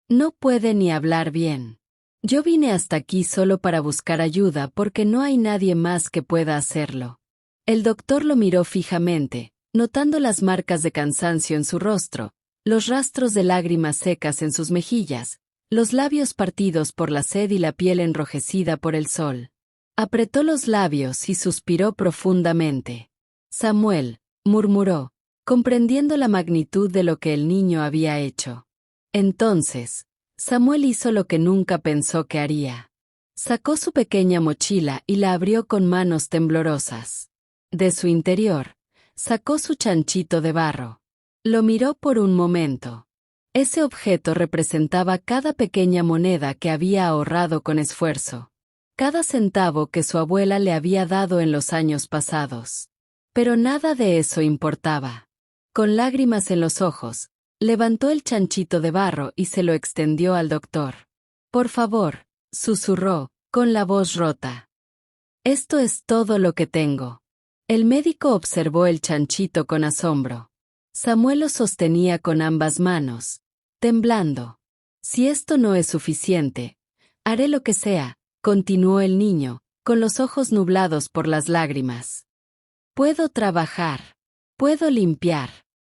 No puede ni hablar bien. Yo vine hasta aquí solo para buscar ayuda porque no hay nadie más que pueda hacerlo». El doctor lo miró fijamente, notando las marcas de cansancio en su rostro, los rastros de lágrimas secas en sus mejillas, los labios partidos por la sed y la piel enrojecida por el sol. Apretó los labios y suspiró profundamente. «Samuel», murmuró, comprendiendo la magnitud de lo que el niño había hecho. Entonces, Samuel hizo lo que nunca pensó que haría. Sacó su pequeña mochila y la abrió con manos temblorosas. De su interior, sacó su chanchito de barro. Lo miró por un momento. Ese objeto representaba cada pequeña moneda que había ahorrado con esfuerzo, cada centavo que su abuela le había dado en los años pasados. Pero nada de eso importaba. Con lágrimas en los ojos, levantó el chanchito de barro y se lo extendió al doctor. «Por favor», susurró, con la voz rota. «Esto es todo lo que tengo». El médico observó el chanchito con asombro. Samuel lo sostenía con ambas manos, temblando. Si esto no es suficiente, haré lo que sea, continuó el niño, con los ojos nublados por las lágrimas. Puedo trabajar. Puedo limpiar.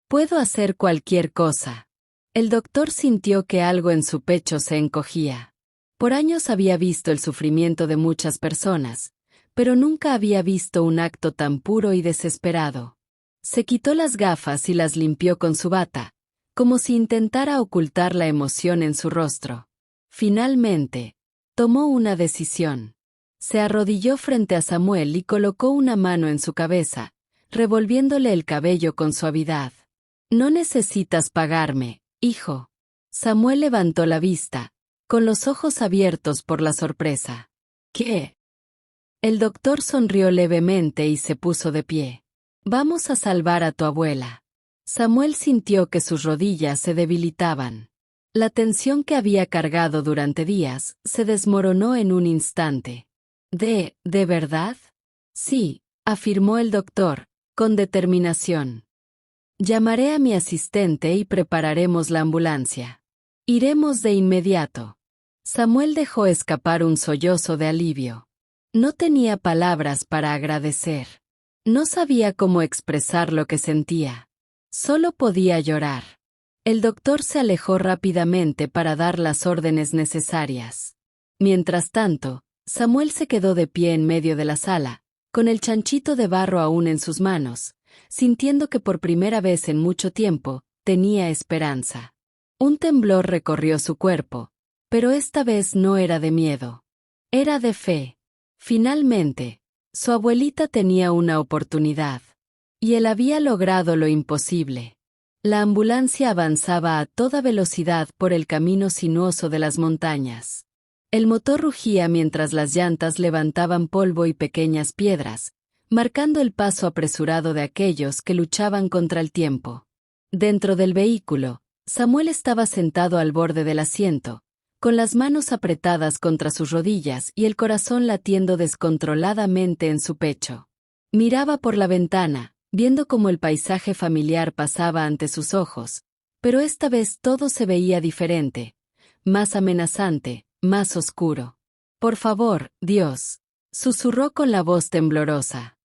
Puedo hacer cualquier cosa. El doctor sintió que algo en su pecho se encogía. Por años había visto el sufrimiento de muchas personas, pero nunca había visto un acto tan puro y desesperado. Se quitó las gafas y las limpió con su bata, como si intentara ocultar la emoción en su rostro. Finalmente, tomó una decisión. Se arrodilló frente a Samuel y colocó una mano en su cabeza, revolviéndole el cabello con suavidad. No necesitas pagarme, hijo. Samuel levantó la vista, con los ojos abiertos por la sorpresa. ¿Qué? El doctor sonrió levemente y se puso de pie. Vamos a salvar a tu abuela. Samuel sintió que sus rodillas se debilitaban. La tensión que había cargado durante días se desmoronó en un instante. ¿De verdad? Sí, afirmó el doctor, con determinación. Llamaré a mi asistente y prepararemos la ambulancia. Iremos de inmediato. Samuel dejó escapar un sollozo de alivio. No tenía palabras para agradecer. No sabía cómo expresar lo que sentía. Solo podía llorar. El doctor se alejó rápidamente para dar las órdenes necesarias. Mientras tanto, Samuel se quedó de pie en medio de la sala, con el chanchito de barro aún en sus manos, sintiendo que por primera vez en mucho tiempo, tenía esperanza. Un temblor recorrió su cuerpo, pero esta vez no era de miedo. Era de fe. Finalmente, su abuelita tenía una oportunidad. Y él había logrado lo imposible. La ambulancia avanzaba a toda velocidad por el camino sinuoso de las montañas. El motor rugía mientras las llantas levantaban polvo y pequeñas piedras, marcando el paso apresurado de aquellos que luchaban contra el tiempo. Dentro del vehículo, Samuel estaba sentado al borde del asiento, con las manos apretadas contra sus rodillas y el corazón latiendo descontroladamente en su pecho. Miraba por la ventana, viendo cómo el paisaje familiar pasaba ante sus ojos, pero esta vez todo se veía diferente, más amenazante, más oscuro. Por favor, Dios, susurró con la voz temblorosa.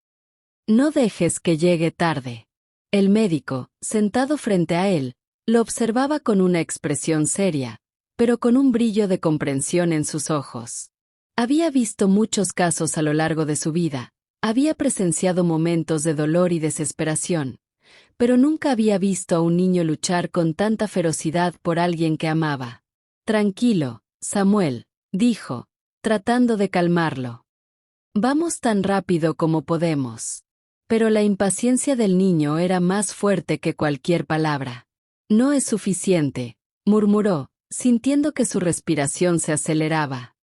No dejes que llegue tarde. El médico, sentado frente a él, lo observaba con una expresión seria, pero con un brillo de comprensión en sus ojos. Había visto muchos casos a lo largo de su vida, había presenciado momentos de dolor y desesperación, pero nunca había visto a un niño luchar con tanta ferocidad por alguien que amaba. Tranquilo, Samuel, dijo, tratando de calmarlo. Vamos tan rápido como podemos. Pero la impaciencia del niño era más fuerte que cualquier palabra. No es suficiente, murmuró, sintiendo que su respiración se aceleraba.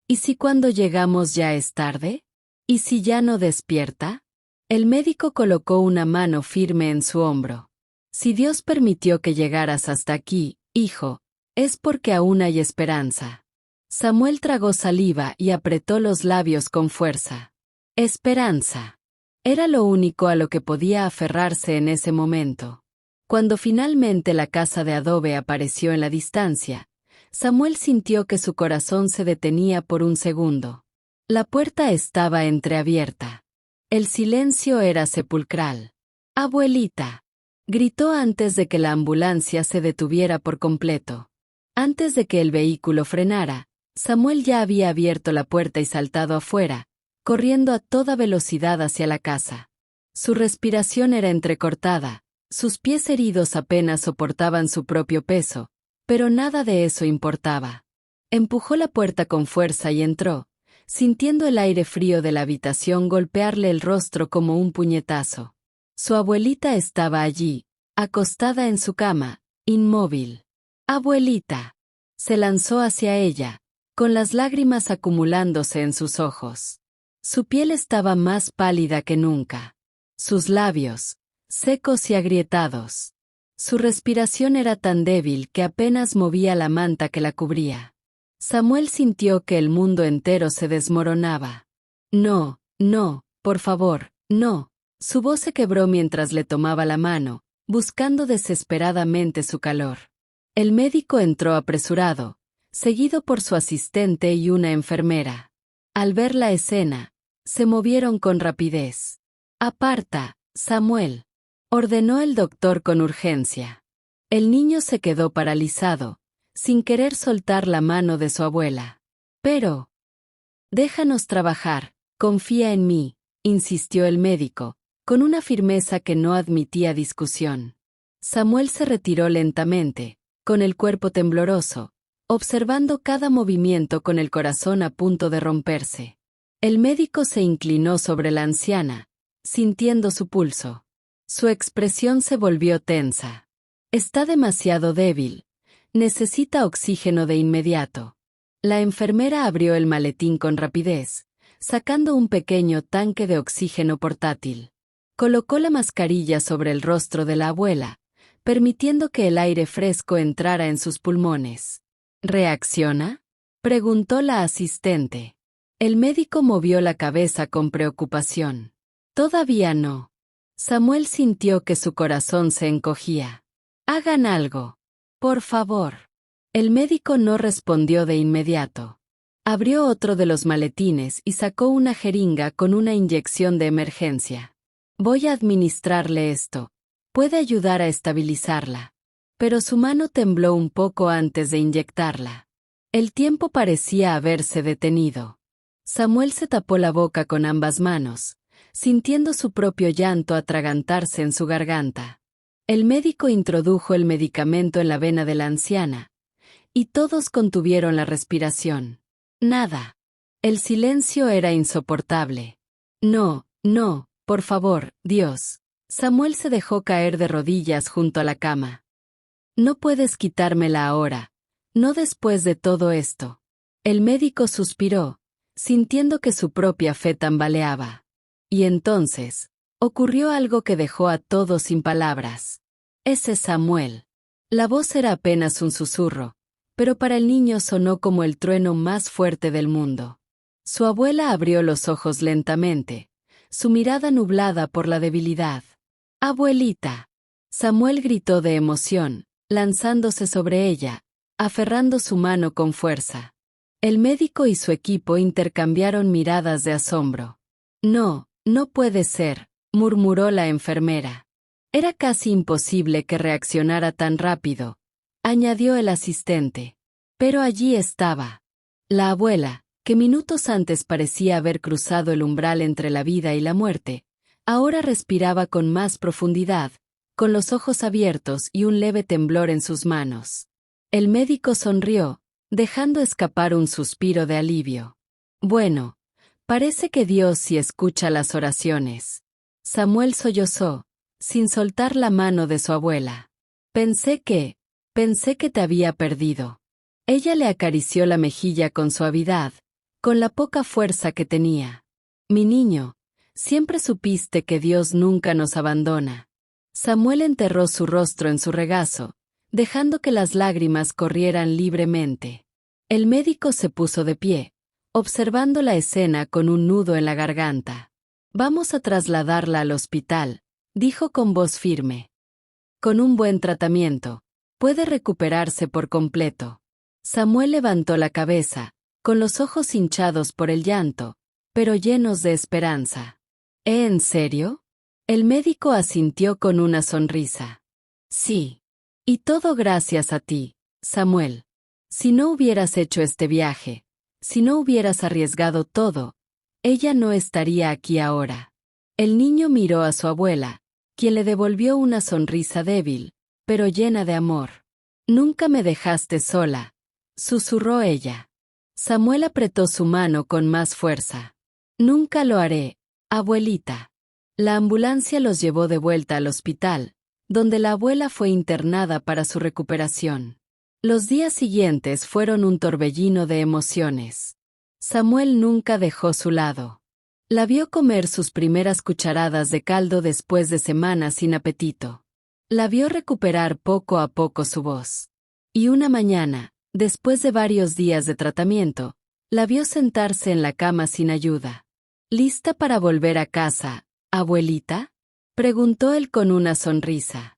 ¿Y si cuando llegamos ya es tarde? ¿Y si ya no despierta? El médico colocó una mano firme en su hombro. Si Dios permitió que llegaras hasta aquí, hijo, es porque aún hay esperanza. Samuel tragó saliva y apretó los labios con fuerza. Esperanza. Era lo único a lo que podía aferrarse en ese momento. Cuando finalmente la casa de adobe apareció en la distancia, Samuel sintió que su corazón se detenía por un segundo. La puerta estaba entreabierta. El silencio era sepulcral. «Abuelita», gritó antes de que la ambulancia se detuviera por completo. Antes de que el vehículo frenara, Samuel ya había abierto la puerta y saltado afuera, corriendo a toda velocidad hacia la casa. Su respiración era entrecortada. Sus pies heridos apenas soportaban su propio peso, pero nada de eso importaba. Empujó la puerta con fuerza y entró, sintiendo el aire frío de la habitación golpearle el rostro como un puñetazo. Su abuelita estaba allí, acostada en su cama, inmóvil. «Abuelita». Se lanzó hacia ella, con las lágrimas acumulándose en sus ojos. Su piel estaba más pálida que nunca. Sus labios, secos y agrietados. Su respiración era tan débil que apenas movía la manta que la cubría. Samuel sintió que el mundo entero se desmoronaba. «No, no, por favor, no». Su voz se quebró mientras le tomaba la mano, buscando desesperadamente su calor. El médico entró apresurado, seguido por su asistente y una enfermera. Al ver la escena, se movieron con rapidez. «Aparta, Samuel», ordenó el doctor con urgencia. El niño se quedó paralizado, sin querer soltar la mano de su abuela. «Pero, déjanos trabajar, confía en mí», insistió el médico, con una firmeza que no admitía discusión. Samuel se retiró lentamente, con el cuerpo tembloroso, observando cada movimiento con el corazón a punto de romperse. El médico se inclinó sobre la anciana, sintiendo su pulso. Su expresión se volvió tensa. «Está demasiado débil. Necesita oxígeno de inmediato». La enfermera abrió el maletín con rapidez, sacando un pequeño tanque de oxígeno portátil. Colocó la mascarilla sobre el rostro de la abuela, permitiendo que el aire fresco entrara en sus pulmones. «¿Reacciona?», preguntó la asistente. El médico movió la cabeza con preocupación. «Todavía no». Samuel sintió que su corazón se encogía. «Hagan algo. Por favor». El médico no respondió de inmediato. Abrió otro de los maletines y sacó una jeringa con una inyección de emergencia. «Voy a administrarle esto. Puede ayudar a estabilizarla». Pero su mano tembló un poco antes de inyectarla. El tiempo parecía haberse detenido. Samuel se tapó la boca con ambas manos, sintiendo su propio llanto atragantarse en su garganta. El médico introdujo el medicamento en la vena de la anciana, y todos contuvieron la respiración. Nada. El silencio era insoportable. «No, no, por favor, Dios». Samuel se dejó caer de rodillas junto a la cama. «No puedes quitármela ahora, no después de todo esto». El médico suspiró, sintiendo que su propia fe tambaleaba. Y entonces, ocurrió algo que dejó a todos sin palabras. «Ese Samuel». La voz era apenas un susurro, pero para el niño sonó como el trueno más fuerte del mundo. Su abuela abrió los ojos lentamente, su mirada nublada por la debilidad. «Abuelita». Samuel gritó de emoción, lanzándose sobre ella, aferrando su mano con fuerza. El médico y su equipo intercambiaron miradas de asombro. «No, no puede ser», murmuró la enfermera. «Era casi imposible que reaccionara tan rápido», añadió el asistente. Pero allí estaba. La abuela, que minutos antes parecía haber cruzado el umbral entre la vida y la muerte, ahora respiraba con más profundidad, con los ojos abiertos y un leve temblor en sus manos. El médico sonrió, dejando escapar un suspiro de alivio. «Bueno, parece que Dios sí escucha las oraciones». Samuel sollozó, sin soltar la mano de su abuela. Pensé que te había perdido». Ella le acarició la mejilla con suavidad, con la poca fuerza que tenía. «Mi niño, siempre supiste que Dios nunca nos abandona». Samuel enterró su rostro en su regazo, dejando que las lágrimas corrieran libremente. El médico se puso de pie, observando la escena con un nudo en la garganta. «Vamos a trasladarla al hospital», dijo con voz firme. «Con un buen tratamiento, puede recuperarse por completo». Samuel levantó la cabeza, con los ojos hinchados por el llanto, pero llenos de esperanza. «¿En serio?». El médico asintió con una sonrisa. «Sí. Y todo gracias a ti, Samuel. Si no hubieras hecho este viaje, si no hubieras arriesgado todo, ella no estaría aquí ahora». El niño miró a su abuela, quien le devolvió una sonrisa débil, pero llena de amor. «Nunca me dejaste sola», susurró ella. Samuel apretó su mano con más fuerza. «Nunca lo haré, abuelita». La ambulancia los llevó de vuelta al hospital, donde la abuela fue internada para su recuperación. Los días siguientes fueron un torbellino de emociones. Samuel nunca dejó su lado. La vio comer sus primeras cucharadas de caldo después de semanas sin apetito. La vio recuperar poco a poco su voz. Y una mañana, después de varios días de tratamiento, la vio sentarse en la cama sin ayuda. «¿Lista para volver a casa, abuelita?», preguntó él con una sonrisa.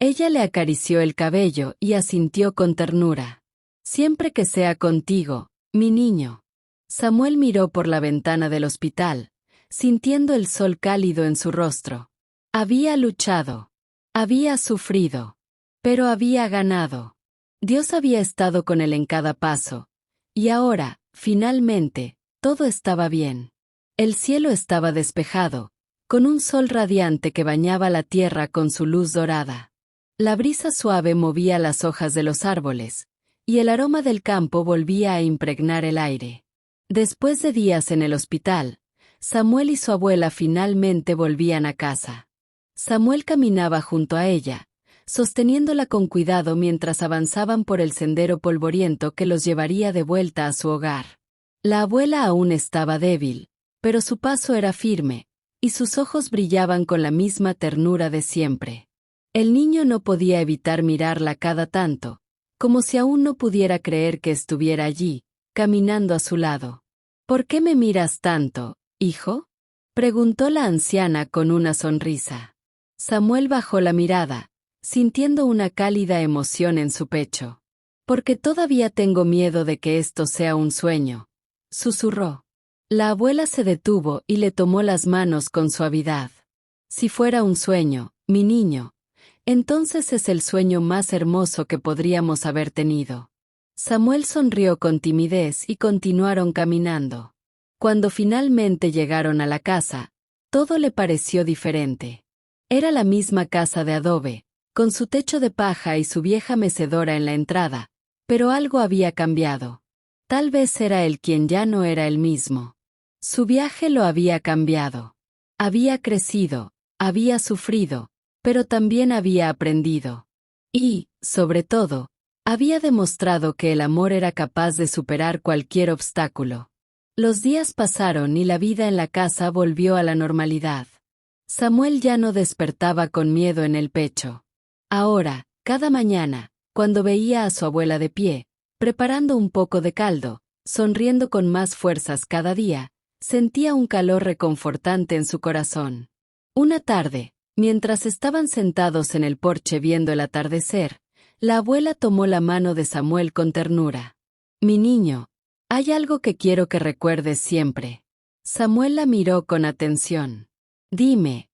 Ella le acarició el cabello y asintió con ternura. Siempre que sea contigo, mi niño. Samuel miró por la ventana del hospital, sintiendo el sol cálido en su rostro. Había luchado. Había sufrido. Pero había ganado. Dios había estado con él en cada paso. Y ahora, finalmente, todo estaba bien. El cielo estaba despejado, con un sol radiante que bañaba la tierra con su luz dorada. La brisa suave movía las hojas de los árboles, y el aroma del campo volvía a impregnar el aire. Después de días en el hospital, Samuel y su abuela finalmente volvían a casa. Samuel caminaba junto a ella, sosteniéndola con cuidado mientras avanzaban por el sendero polvoriento que los llevaría de vuelta a su hogar. La abuela aún estaba débil, pero su paso era firme, y sus ojos brillaban con la misma ternura de siempre. El niño no podía evitar mirarla cada tanto, como si aún no pudiera creer que estuviera allí, caminando a su lado. ¿Por qué me miras tanto, hijo?, preguntó la anciana con una sonrisa. Samuel bajó la mirada, sintiendo una cálida emoción en su pecho. Porque todavía tengo miedo de que esto sea un sueño, susurró. La abuela se detuvo y le tomó las manos con suavidad. Si fuera un sueño, mi niño, entonces es el sueño más hermoso que podríamos haber tenido. Samuel sonrió con timidez y continuaron caminando. Cuando finalmente llegaron a la casa, todo le pareció diferente. Era la misma casa de adobe, con su techo de paja y su vieja mecedora en la entrada, pero algo había cambiado. Tal vez era él quien ya no era el mismo. Su viaje lo había cambiado. Había crecido, había sufrido, pero también había aprendido. Y, sobre todo, había demostrado que el amor era capaz de superar cualquier obstáculo. Los días pasaron y la vida en la casa volvió a la normalidad. Samuel ya no despertaba con miedo en el pecho. Ahora, cada mañana, cuando veía a su abuela de pie, preparando un poco de caldo, sonriendo con más fuerzas cada día, sentía un calor reconfortante en su corazón. Una tarde, mientras estaban sentados en el porche viendo el atardecer, la abuela tomó la mano de Samuel con ternura. Mi niño, hay algo que quiero que recuerdes siempre. Samuel la miró con atención. Dime,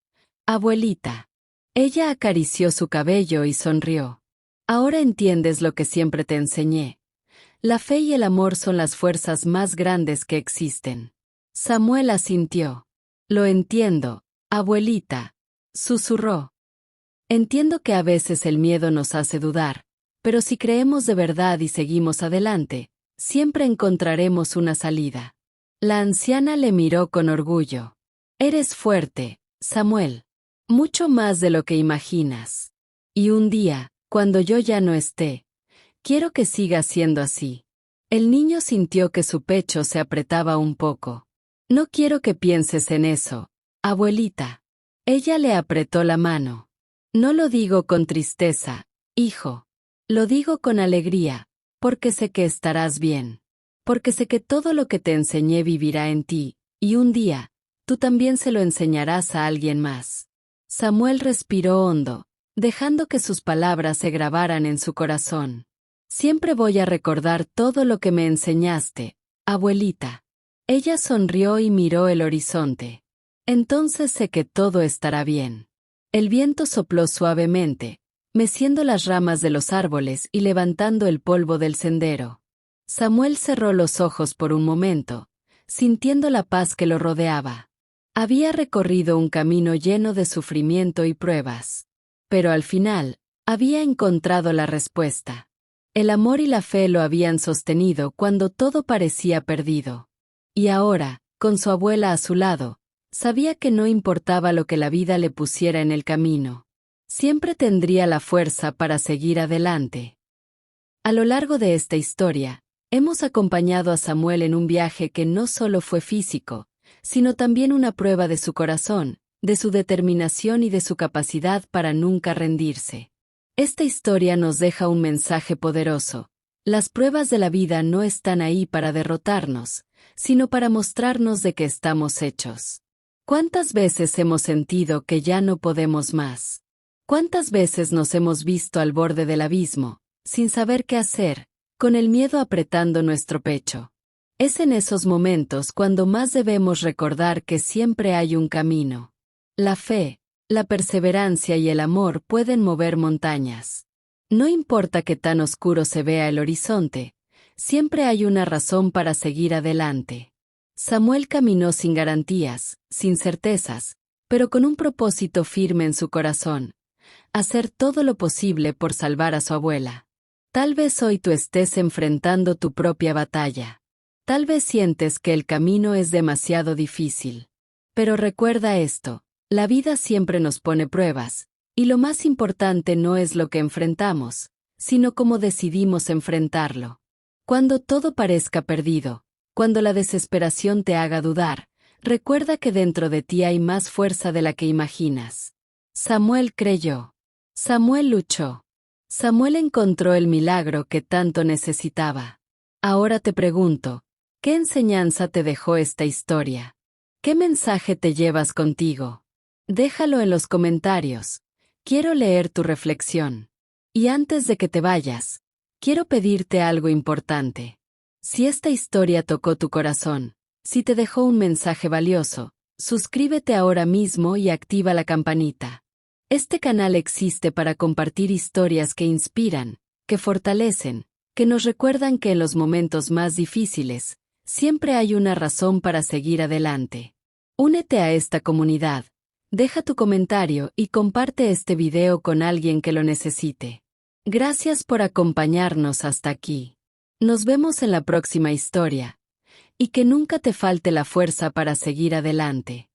abuelita. Ella acarició su cabello y sonrió. Ahora entiendes lo que siempre te enseñé. La fe y el amor son las fuerzas más grandes que existen. Samuel asintió. Lo entiendo, abuelita, susurró. Entiendo que a veces el miedo nos hace dudar, pero si creemos de verdad y seguimos adelante, siempre encontraremos una salida. La anciana le miró con orgullo. Eres fuerte, Samuel. Mucho más de lo que imaginas. Y un día, cuando yo ya no esté, quiero que siga siendo así. El niño sintió que su pecho se apretaba un poco. No quiero que pienses en eso, abuelita. Ella le apretó la mano. No lo digo con tristeza, hijo. Lo digo con alegría, porque sé que estarás bien. Porque sé que todo lo que te enseñé vivirá en ti, y un día, tú también se lo enseñarás a alguien más. Samuel respiró hondo, dejando que sus palabras se grabaran en su corazón. Siempre voy a recordar todo lo que me enseñaste, abuelita. Ella sonrió y miró el horizonte. Entonces sé que todo estará bien. El viento sopló suavemente, meciendo las ramas de los árboles y levantando el polvo del sendero. Samuel cerró los ojos por un momento, sintiendo la paz que lo rodeaba. Había recorrido un camino lleno de sufrimiento y pruebas. Pero al final, había encontrado la respuesta. El amor y la fe lo habían sostenido cuando todo parecía perdido. Y ahora, con su abuela a su lado, sabía que no importaba lo que la vida le pusiera en el camino. Siempre tendría la fuerza para seguir adelante. A lo largo de esta historia, hemos acompañado a Samuel en un viaje que no solo fue físico, sino también una prueba de su corazón, de su determinación y de su capacidad para nunca rendirse. Esta historia nos deja un mensaje poderoso. Las pruebas de la vida no están ahí para derrotarnos, sino para mostrarnos de qué estamos hechos. ¿Cuántas veces hemos sentido que ya no podemos más? ¿Cuántas veces nos hemos visto al borde del abismo, sin saber qué hacer, con el miedo apretando nuestro pecho? Es en esos momentos cuando más debemos recordar que siempre hay un camino. La fe, la perseverancia y el amor pueden mover montañas. No importa qué tan oscuro se vea el horizonte, siempre hay una razón para seguir adelante. Samuel caminó sin garantías, sin certezas, pero con un propósito firme en su corazón: hacer todo lo posible por salvar a su abuela. Tal vez hoy tú estés enfrentando tu propia batalla. Tal vez sientes que el camino es demasiado difícil. Pero recuerda esto: la vida siempre nos pone pruebas, y lo más importante no es lo que enfrentamos, sino cómo decidimos enfrentarlo. Cuando todo parezca perdido, cuando la desesperación te haga dudar, recuerda que dentro de ti hay más fuerza de la que imaginas. Samuel creyó. Samuel luchó. Samuel encontró el milagro que tanto necesitaba. Ahora te pregunto, ¿qué enseñanza te dejó esta historia? ¿Qué mensaje te llevas contigo? Déjalo en los comentarios. Quiero leer tu reflexión. Y antes de que te vayas, quiero pedirte algo importante. Si esta historia tocó tu corazón, si te dejó un mensaje valioso, suscríbete ahora mismo y activa la campanita. Este canal existe para compartir historias que inspiran, que fortalecen, que nos recuerdan que en los momentos más difíciles, siempre hay una razón para seguir adelante. Únete a esta comunidad, deja tu comentario y comparte este video con alguien que lo necesite. Gracias por acompañarnos hasta aquí. Nos vemos en la próxima historia. Y que nunca te falte la fuerza para seguir adelante.